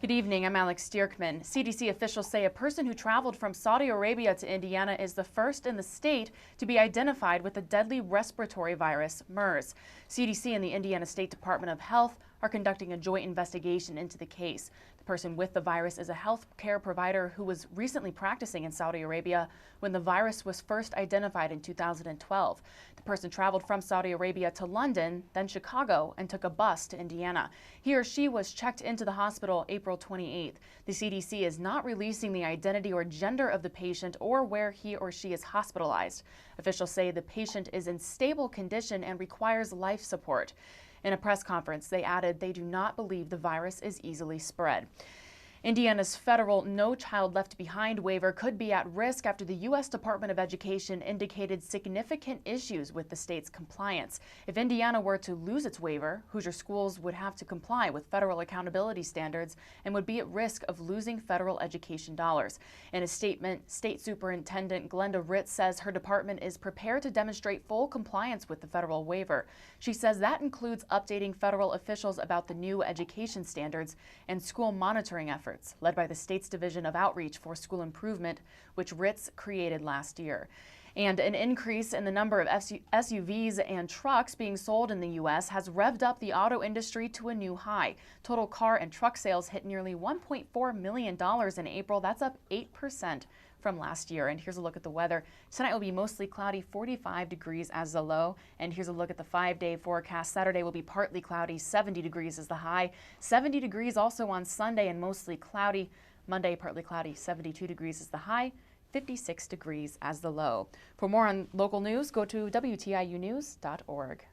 Good evening, I'm Alex Dierckman. CDC officials say a person who traveled from Saudi Arabia to Indiana is the first in the state to be identified with the deadly respiratory virus, MERS. CDC and the Indiana State Department of Health are conducting a joint investigation into the case. The person with the virus is a health care provider who was recently practicing in Saudi Arabia when the virus was first identified in 2012. The person traveled from Saudi Arabia to London, then Chicago, and took a bus to Indiana. He or she was checked into the hospital April 28th. The CDC is not releasing the identity or gender of the patient or where he or she is hospitalized. Officials say the patient is in stable condition and requires life support. In a press conference, they added they do not believe the virus is easily spread. Indiana's federal No Child Left Behind waiver could be at risk after the U.S. Department of Education indicated significant issues with the state's compliance. If Indiana were to lose its waiver, Hoosier schools would have to comply with federal accountability standards and would be at risk of losing federal education dollars. In a statement, State Superintendent Glenda Ritz says her department is prepared to demonstrate full compliance with the federal waiver. She says that includes updating federal officials about the new education standards and school monitoring efforts led by the state's Division of Outreach for School Improvement, which Ritz created last year. And an increase in the number of SUVs and trucks being sold in the U.S. has revved up the auto industry to a new high. Total car and truck sales hit nearly $1.4 million in April. That's up 8% from last year. And here's a look at the weather. Tonight will be mostly cloudy, 45 degrees as the low. And here's a look at the 5-day forecast. Saturday will be partly cloudy, 70 degrees is the high. 70 degrees also on Sunday and mostly cloudy. Monday, partly cloudy, 72 degrees is the high. 56 degrees as the low. For more on local news, go to WTIUnews.org.